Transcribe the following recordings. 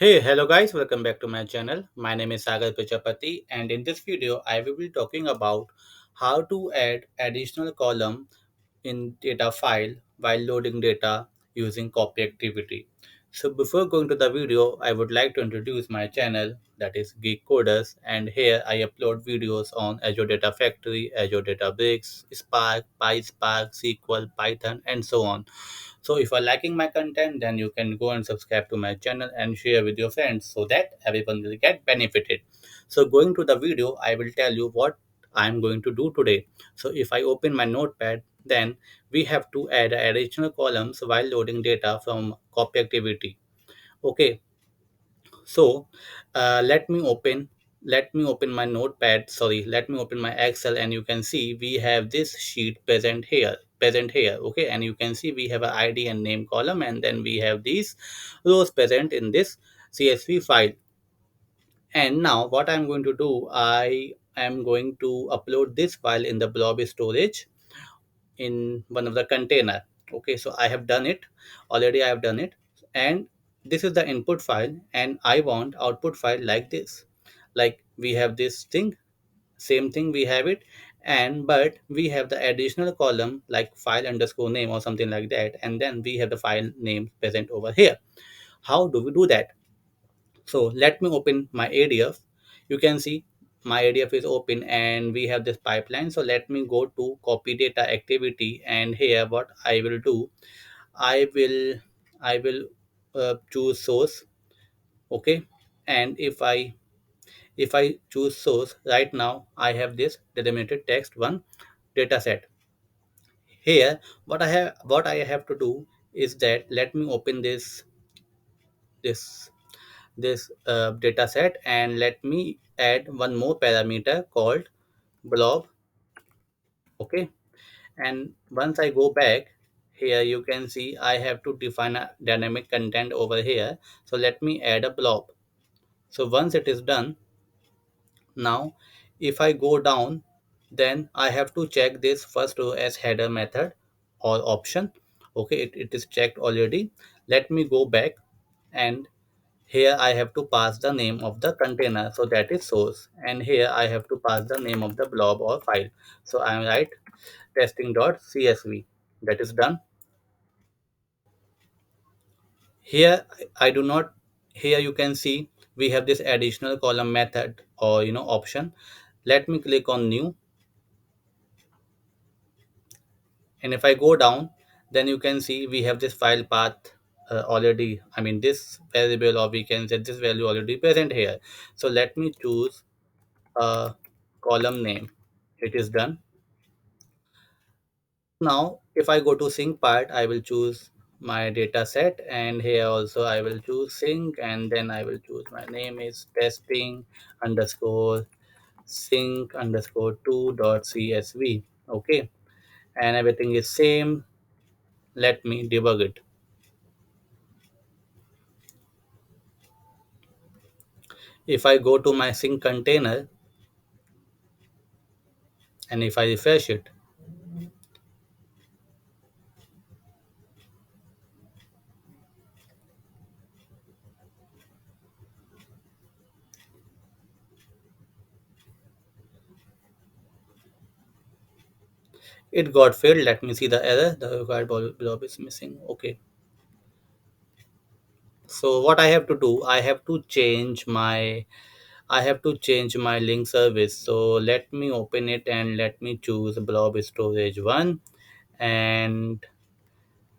Hey, hello guys, welcome back to my channel. My name is Sagar Prajapati, and in this video I will be talking about how to add additional column in data file while loading data using copy activity. So before going to the video, I would like to introduce my channel, that is Geekcoders, and here I upload videos on Azure Data Factory, Azure Databricks, Spark, PySpark, SQL, Python, and so on. So if you're liking my content, then you can go and subscribe to my channel and share with your friends so that everyone will get benefited. So going to the video, I will tell you what I'm going to do today. So if I open my notepad, then we have to add additional columns while loading data from copy activity. Okay, so let me open my notepad, sorry, let me open my Excel, and you can see we have this sheet present here. Okay, and you can see we have a ID and name column, and then we have these rows present in this CSV file. And now what I'm going to do, I am going to upload this file in the blob storage in one of the container. Okay, so I have done it already, I have done it. And this is the input file, and I want output file like this. Like we have this thing, same thing we have it, and but we have the additional column like file underscore name or something like that, and then we have the file name present over here. How do we do that? So let me open my ADF. You can see my ADF is open and we have this pipeline. So let me go to copy data activity, and here what I will do, I will I will choose source. Okay, and if I choose source right now, I have this delimited text one data set. Here what I have to do is that let me open this this data set, and let me add one more parameter called blob. Okay, and once I go back here, you can see I have to define a dynamic content over here. So let me add a blob. So once it is done, now if I go down, then I have to check this first row as header method or option. Okay, it is checked already. Let me go back, and here I have to pass the name of the container, so that is source, and here I have to pass the name of the blob or file. So I am write testing.csv. That is done. Here I do not, here you can see we have this additional column method or option. Let me click on new, and if I go down, then you can see we have this file path already, I mean this variable, or we can say this value already present here. So let me choose a column name. It is done. Now if I go to sync part, I will choose my data set, and here also I will choose sync, and then I will choose my name is testing underscore sync underscore 2.csv. Okay, and everything is same. Let me debug it. If I go to my sync container, and if I refresh it, it got failed. Let me see the error. The required blob is missing. Okay. So what I have to do, I have to change my link service. So let me open it and let me choose blob storage one. And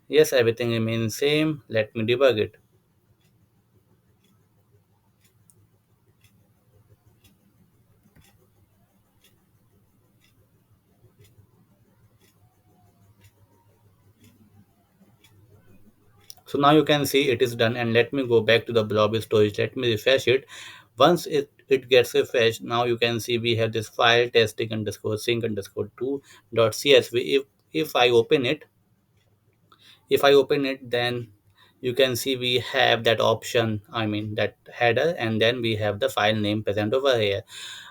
yes, everything remains same. Let me debug it. So now you can see it is done, and let me go back to the blob storage. Let me refresh it. Once it gets refreshed, now you can see we have this file testing underscore sync underscore 2.csv. If I open it, then you can see we have that option, I mean that header, and then we have the file name present over here.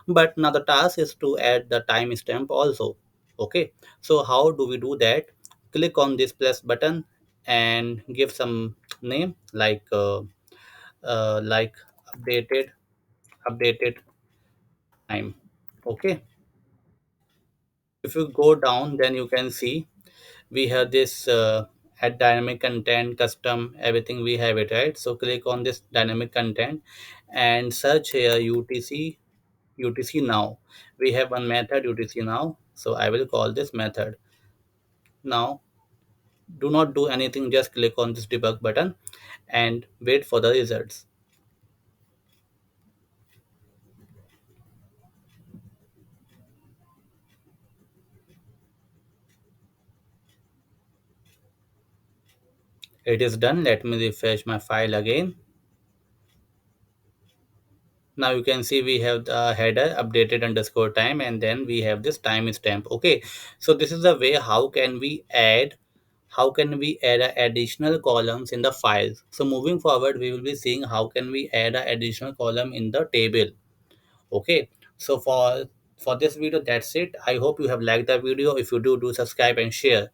But now the task is to add the timestamp also. Okay, so how do we do that? Click on this plus button and give some name like like updated time. Okay, if you go down, then you can see we have this add dynamic content, custom, everything we have it, right? So click on this dynamic content and search here UTC now. We have one method UTC now, so I will call this method. Now do not do anything, just click on this debug button and wait for the results. It is done. Let me refresh my file again. Now you can see we have the header updated underscore time, and then we have this timestamp. Okay, so this is the way how can we add additional columns in the files. So moving forward, we will be seeing how can we add an additional column in the table. Okay, so for this video, that's it. I hope you have liked the video. If you do, do subscribe and share.